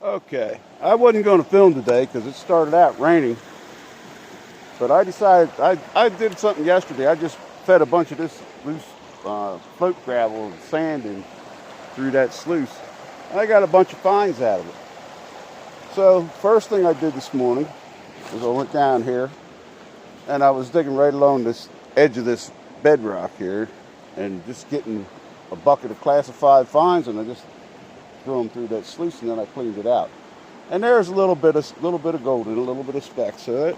Okay, I wasn't going to film today because it started out raining, but I decided I did something yesterday. I just fed a bunch of this loose float gravel and sand in through that sluice, and I got a bunch of fines out of it. So first thing I did this morning was I went down here and I was digging right along this edge of this bedrock here and just getting a bucket of classified fines, and I just threw them through that sluice, and then I cleaned it out. And there's a little bit of gold and a little bit of specks. So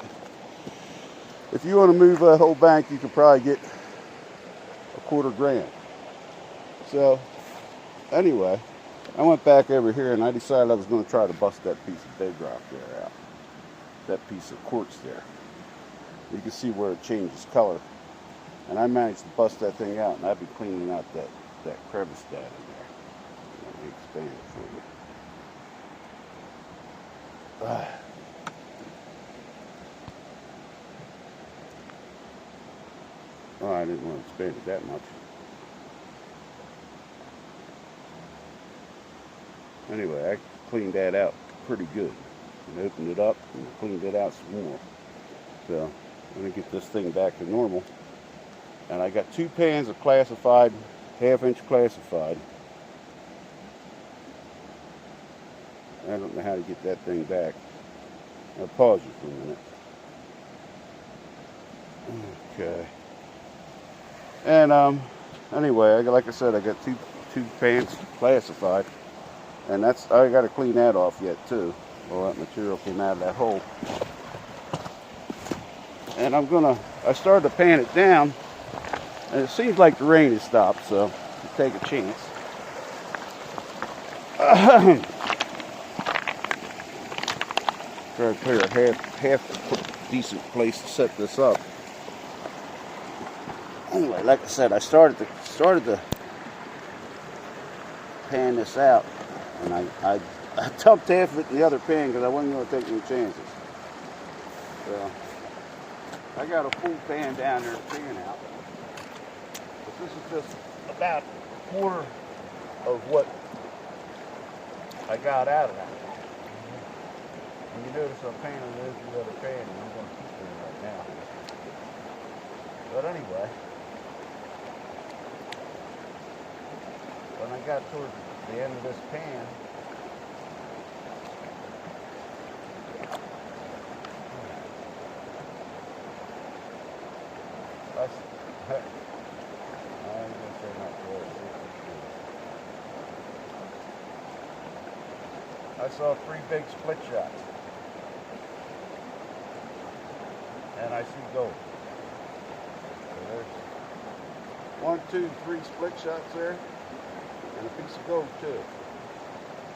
if you want to move that whole bank, you could probably get $250,000. So anyway, I went back over here and I decided I was going to try to bust that piece of bedrock there out, that piece of quartz there. You can see where it changes color, and I managed to bust that thing out, and I've been cleaning out that crevice down in there. Let me expand it for you. Oh, I didn't want to expand it that much. Anyway, I cleaned that out pretty good and opened it up and cleaned it out some more. So I'm going to get this thing back to normal. And I got 2 pans of classified, 1/2 inch classified. I don't know how to get that thing back. I'll pause you for a minute. Okay. And anyway, like I said, I got two pans classified, and I got to clean that off yet too. All that material came out of that hole. And I started to pan it down, and it seems like the rain has stopped, so I'll take a chance. Try to clear a half decent place to set this up. Anyway, like I said, I started to pan this out, and I dumped half of it in the other pan because I wasn't going to take any chances. So I got a full pan down there to pan out. But this is just about a quarter of what I got out of that. And you notice I'm panning it into the other pan, and I'm going to keep doing it right now. But anyway, when I got towards the end of this pan, I saw 3 big split shots, and I see gold. So there's 1, 2, 3 split shots there, and a piece of gold too.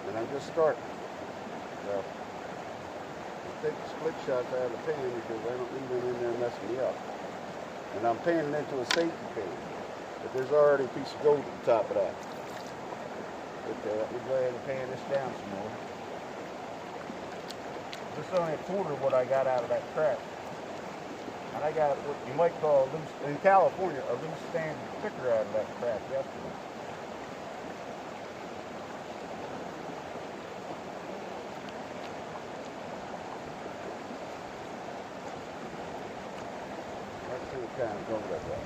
And I'm just starting. So I'll take the split shots out of the pan because I don't need them in there messing me up. And I'm panning into a safety pan, but there's already a piece of gold at the top of that. Okay, let me go ahead and pan this down some more. This is only a quarter of what I got out of that crack. And I got what you might call a loose, in California, a loose standard sticker out of that crack yesterday. Let's see what kind of gold I got.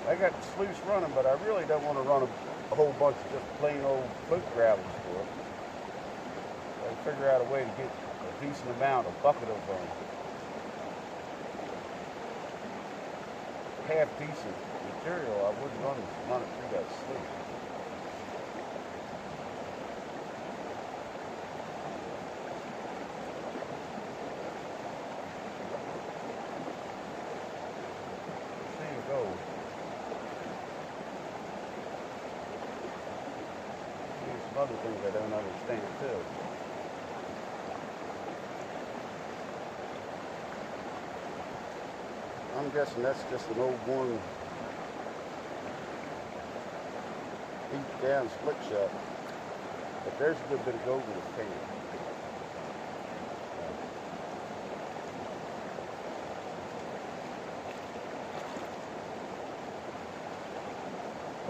I got the sluice running, but I really don't want to run a whole bunch of just plain old float gravels for it. So I figure out a way to get a decent amount, a bucket of half decent material. I wouldn't run it through that sluice. There you go. Other things I don't understand too. I'm guessing that's just an old worn deep down split shot. But there's a good bit of gold in this pan.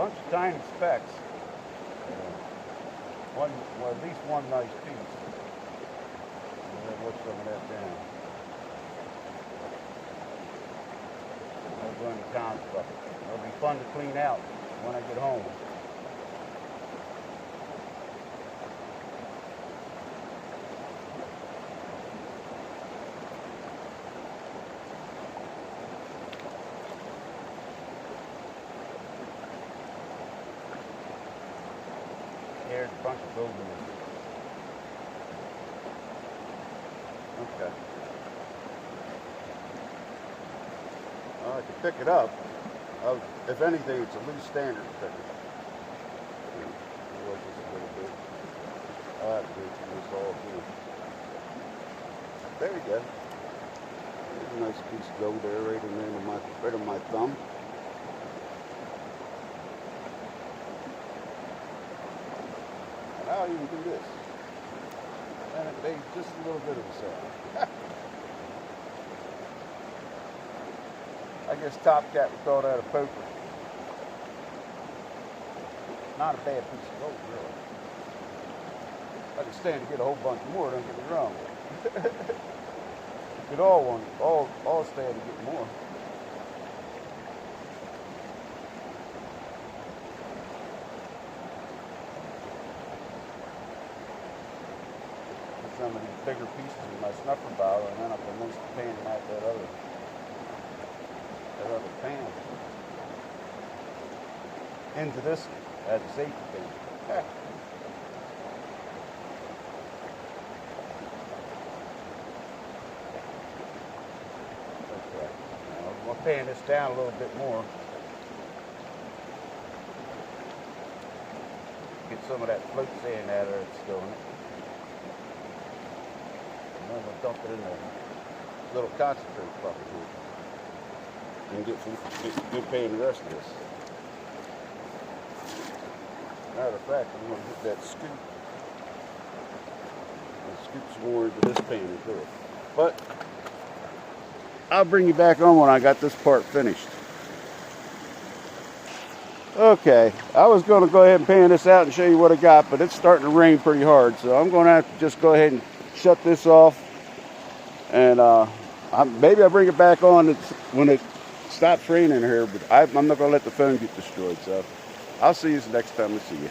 bunch of tiny specks. Well, at least one nice piece. And then wash some of that down. I'll go in the Tom's bucket. It'll be fun to clean out when I get home. There's a bunch of gold in it. Okay. I can pick it up. If anything, it's a loose standard picker. Just a little bit. I'll have to go through this all too. There you go. There's a nice piece of gold there, right in my thumb. I'll even do this. And it made just a little bit of a sound. I guess Top Cat would call that a poker. Not a bad piece of gold, really. I could stand to get a whole bunch more, don't get me wrong. Could all stand to get more. Some of these bigger pieces in my snuffer bottle, and then I can rinse the pan and add that other pan into this as a safety pan. Okay. Now, I'll pan this down a little bit more. Get some of that float sand out of it still in it. I'm going to dump it in a little concentrate bucket here and get some good pay in the rest of this. Matter of fact, I'm going to get that scoop and scoop some more into this pan and do it. But I'll bring you back on when I got this part finished. Okay, I was going to go ahead and pan this out and show you what I got, but it's starting to rain pretty hard, so I'm going to have to just go ahead and shut this off, and maybe I'll bring it back on when it stops raining here, but I'm not going to let the phone get destroyed, so I'll see you the next time I see you.